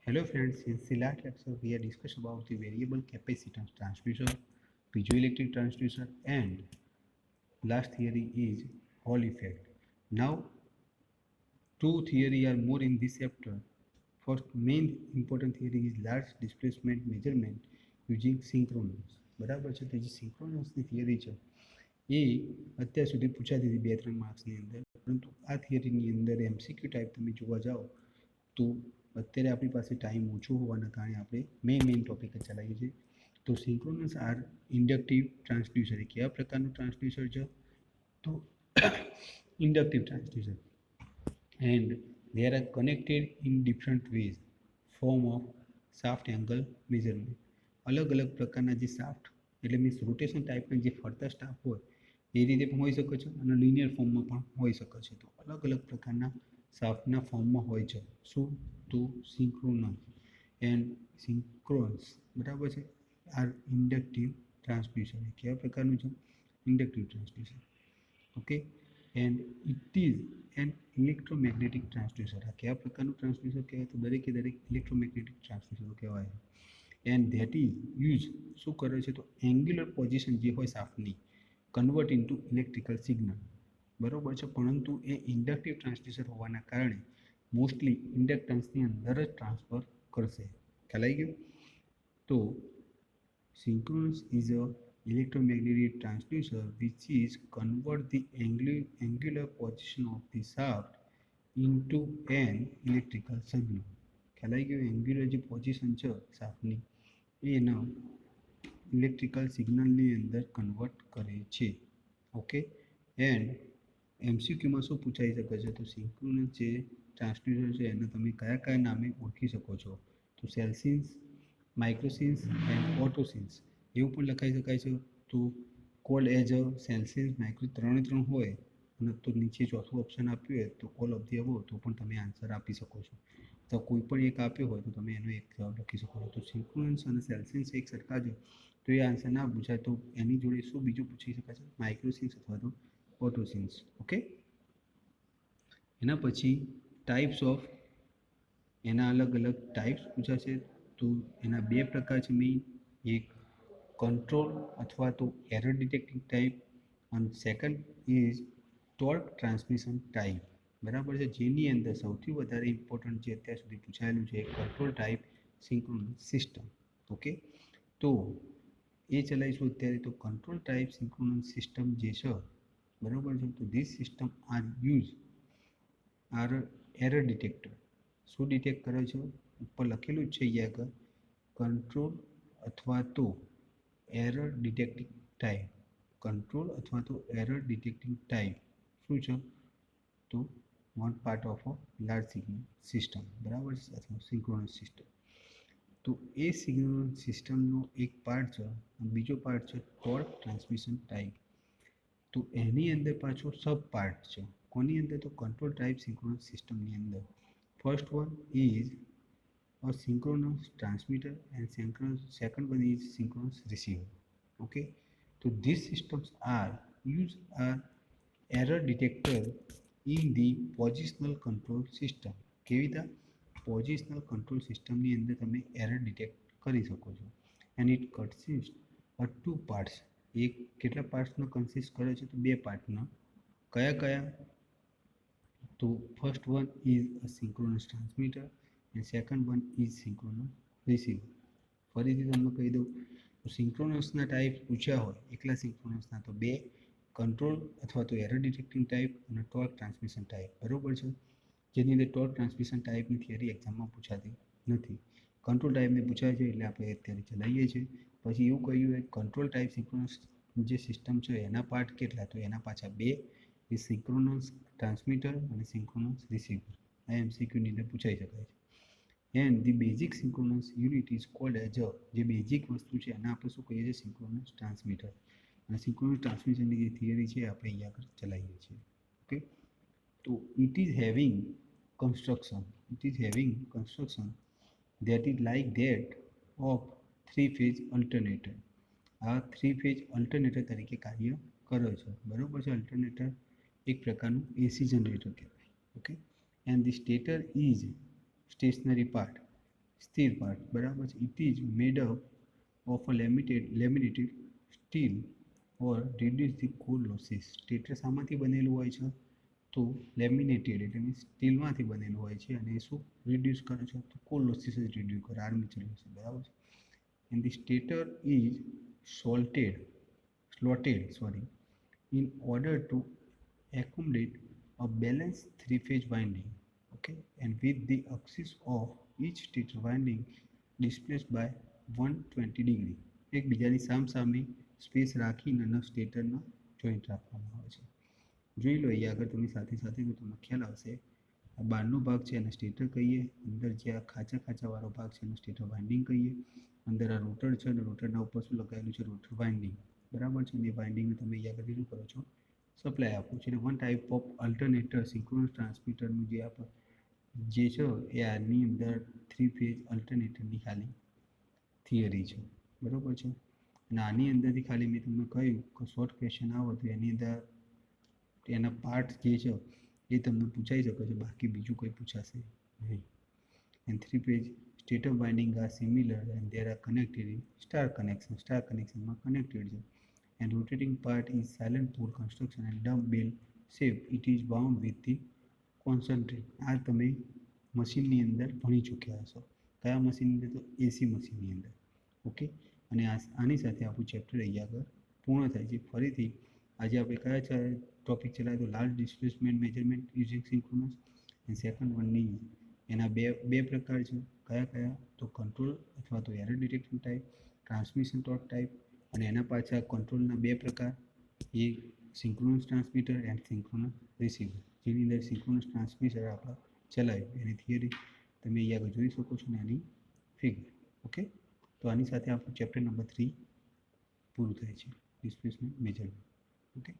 Hello friends, in the last lecture we had discussed about the variable capacitance transducer, piezoelectric transducer and last theory is Hall effect. Now two theory are more in this chapter. First main important theory is large displacement measurement using synchronous. બરાબર છે, તો જે સિંક્રોનસની theory છે એ અત્યાર સુધી પૂછાતી હતી 2-3 માર્ક્સની અંદર, પરંતુ આ થિયરીની અંદર MCQ ટાઈપ તમે જોવા જાઓ તો અત્યારે આપણી પાસે ટાઈમ ઓછો હોવાના કારણે આપણે મેઇન ટોપિક જ ચલાવીએ છીએ. તો સિંક્રોનસ આર ઇન્ડક્ટિવ ટ્રાન્સડ્યુસર એ કેવા પ્રકારનું ટ્રાન્સડ્યુસર છે? તો inductive transducer and they are connected in different ways form of shaft angle measurement. અલગ અલગ પ્રકારના જે શાફ્ટ એટલે મીન્સ રોટેશન ટાઈપના જે ફરતા સ્ટાફ હોય એ રીતે પણ હોઈ શકે છે અને લિનિયર ફોર્મમાં પણ હોઈ શકે છે. તો અલગ અલગ પ્રકારના શાફ્ટના ફોર્મમાં હોય છે. શું? તો સિંક્રોનસ એન્ડ સિંક્રોન્સ, બરાબર છે, આર ઇન્ડક્ટિવ ટ્રાન્સડ્યુસર. એ કેવા પ્રકારનું છે? Inductive transducer. Okay, and it is an electromagnetic transducer. આ કેવા પ્રકારનું ટ્રાન્સડ્યુસર કહેવાય? તો દરેકે દરેક ઇલેક્ટ્રોમેગ્નેટિક ટ્રાન્સડ્યુસર કહેવાય. એન્ડ ધેટ ઇઝ યુઝ શું કરે છે? તો એંગ્યુલર પોઝિશન જે હોય શાફ્ટની કન્વર્ટ ઇન્ટુ ઇલેક્ટ્રિકલ સિગ્નલ, બરાબર છે, પરંતુ એ ઇન્ડક્ટિવ ટ્રાન્સડ્યુસર હોવાના કારણે મોસ્ટલી ઇન્ડક્ટન્સની અંદર જ ટ્રાન્સફર કરશે. ખ્યાલ આવી ગયો? તો synchronous is a electromagnetic transducer which is convert the angular position of the shaft into an electrical signal. ખ્યાલ આવી ગયો? એંગ્યુલર જે પોઝિશન છે શાફ્ટની એના ઇલેક્ટ્રિકલ સિગ્નલની અંદર કન્વર્ટ કરે છે. ઓકે, એન્ડ એમસીક્યુમાં શું પૂછાઈ શકે છે? તો સિંક્રોનસ જે ટ્રાન્સડ્યુસર છે એને તમે કયા કયા નામે ઓળખી શકો છો? તો સેલ્સિન્સ, માઇક્રોસિન્સ એન્ડ ઓટોસિન્સ એવું પણ લખાઈ શકાય છે. તો કોલ્ડ એઝ અ સેલ્સિન્સ માઇક્રો ત્રણે હોય અને તો નીચે ચોથું ઓપ્શન આપ્યું હોય તો ઓલ ઓફ ધી અબોવ, તો પણ તમે આન્સર આપી શકો છો. તો કોઈ પણ એક આપ્યો હોય તો તમે એનો એક જવાબ લખી શકો છો. તો સિંક્રોનસ અને સેલ્સિન્સ એક સરખા છે તો એ આન્સર ના પૂછાય, તો એની જોડે શું બીજું પૂછી શકાય છે? માઇક્રોસિન્સ અથવા તો ઓટોસિન્સ. ઓકે, એના પછી ટાઈપ્સ ઓફ, એના અલગ અલગ ટાઈપ્સ પૂછાશે. તો એના બે પ્રકાર છે મેઇન, એક કંટ્રોલ અથવા તો એરર ડિટેક્ટિંગ ટાઈપ અને second is torque transmission type. બરાબર છે, જેની અંદર સૌથી વધારે ઇમ્પોર્ટન્ટ જે અત્યાર સુધી પૂછાયેલું છે control type synchronous system. Okay, તો એ ચલાવીશું અત્યારે. તો કંટ્રોલ ટાઈપ સિંક્રોનસ સિસ્ટમ જે છે, બરાબર છે, તો this system are use are error detector. શું ડિટેક્ટ કરે છે? ઉપર લખેલું જ છે અહીંયા આગળ, કંટ્રોલ અથવા તો એરર ડિટેક્ટિંગ ટાઈપ. કંટ્રોલ અથવા તો એરર ડિટેક્ટિંગ ટાઈપ શું છે? તો one part of a large signal system, બરાબર છે, અથવા સિંક્રોનસ સિસ્ટમ. તો એ સિગ્નલ સિસ્ટમનો એક પાર્ટ છે અને બીજો પાર્ટ છે ટોર્ક ટ્રાન્સમિશન ટાઈપ. તો એની અંદર પાછો સબ પાર્ટ છે. કોની અંદર? તો કંટ્રોલ ટાઈપ સિંક્રોનસ સિસ્ટમની અંદર. First one is a synchronous transmitter and second one is synchronous receiver. Okay, so these systems are use an error detector in the positional control system. કેવી રીતે? પોઝિશનલ કંટ્રોલ સિસ્ટમની અંદર તમે error detect કરી શકો છો. And it consist of two parts. એક કેટલા પાર્ટ્સનો કન્સિસ્ટ કરે છે? તો બે પાર્ટના. કયા કયા? તો first one is a synchronous transmitter and second one is synchronous receiver. ફરીથી તમને કહી દઉં તો સિંક્રોનસના ટાઈપ પૂછ્યા હોય એકલા સિંક્રોનસના તો બે, કંટ્રોલ અથવા તો એરર ડિટેક્ટિંગ ટાઈપ અને ટોર્ક ટ્રાન્સમિશન ટાઈપ. બરાબર છે, જેની અંદર ટોર્ક ટ્રાન્સમિશન ટાઈપની થિયરી એક્ઝામમાં પૂછાતી નથી. કંટ્રોલ ટાઈપને પૂછાય છે એટલે આપણે અત્યારે ચલાવીએ છીએ. પછી એવું કહ્યું હોય કંટ્રોલ ટાઈપ સિંક્રોનસ જે સિસ્ટમ છે એના પાર્ટ કેટલા? તો એના પાછા બે, એ સિંક્રોનસ ટ્રાન્સમીટર અને સિંક્રોનસ રિસીવર. આ એમસીક્યુની અંદર પૂછાઈ શકાય છે. And the basic synchronous unit is called as a, જે બેઝિક વસ્તુ છે એના આપણે શું કહીએ છીએ? Synchronous transmitter. અને સિંક્રોનસ ટ્રાન્સમિશનની જે થિયરી છે આપણે અહીંયા આગળ ચલાવીએ છીએ. ઓકે, તો it is having construction that is like that of three-phase alternator. આ થ્રી-ફેઝ અલ્ટરનેટર તરીકે કાર્ય કરે છે. બરાબર છે, અલ્ટરનેટર એક પ્રકારનું એસી જનરેટર કહેવાય. Okay, and the stator is stationary part. સ્થિર પાર્ટ, બરાબર છે. It is made up of a laminated steel or reduce the core losses. Stator શામાંથી બનેલું હોય છે? તો લેમિનેટેડ એટલે મીન્સ સ્ટીલમાંથી બનેલું હોય છે અને એ શું રિડ્યુસ કરે છે? તો કોર લોસીસ જ રિડ્યુસ કરે, આર્મેચર લોસીસ, બરાબર છે. And the stator is slotted in order to accommodate a balanced three-phase winding, okay, and with the axis of each stator winding displaced by 120 degree. એકબીજાની સામસામે space રાખીને સ્ટેટરના joint રાખવામાં આવે છે. જોઈ લો અહીંયા આગળ તમે સાથે સાથે તો તમને ખ્યાલ આવશે. આ બહારનો ભાગ છે એને સ્ટેટર કહીએ, અંદર જે આ ખાંચાવાળો ભાગ છે એને સ્ટેટર વાઇન્ડિંગ કહીએ. અંદર આ રોટર છે અને રોટરના ઉપર શું લગાવેલું છે? રોટર વાઇન્ડિંગ, બરાબર છે. અને એ વાઇન્ડિંગને તમે અહીંયા આગળ શું કરો છો? સપ્લાય આપો છો. અને one type of alternator synchronous ટ્રાન્સમીટરનું જે છે એ આની અંદર 3-ફેઝ અલ્ટરનેટરની ખાલી થિયરી છે, બરાબર છે. અને આની અંદરથી ખાલી મેં તમને કહ્યું કે શોર્ટ ક્વેશ્ચન આવે તો એની અંદર એના પાર્ટ જે છે એ તમને પૂછાઈ શકે છે, બાકી બીજું કંઈ પૂછાશે નહીં. And three phase stator winding are similar and there are connected in star કનેક્શનમાં કનેક્ટેડ છે. And rotating part is silent pole construction and dumb bell shape. It is bound with the concentric. આ તમે મશીનની અંદર ભણી ચૂક્યા હશો. કયા મશીનની અંદર? તો એસી મશીનની અંદર, ઓકે. અને આની સાથે આપણું ચેપ્ટર અહીંયા આગળ પૂર્ણ થાય છે. ફરીથી આજે આપણે કયા ટોપિક ચલાવ્યો? તો large displacement measurement using synchronous. અને સેકન્ડ વનની એના બે પ્રકાર છે. કયા? તો કંટ્રોલ અથવા તો error detection type, transmission torque type. અને એના પાછા કંટ્રોલના બે પ્રકાર, એ synchronous transmitter and synchronous receiver. જેની અંદર સિંક્રોનસ ટ્રાન્સમીટર આપણે ચલાવ્યું એની થિયરી તમે અહીંયા આગળ જોઈ શકો છો ને એની ફિગર, ઓકે. તો આની સાથે આપણું ચેપ્ટર નંબર 3 પૂરું થાય છે, ડિસ્પ્લેસમેન્ટ મેજરમેન્ટ, ઓકે.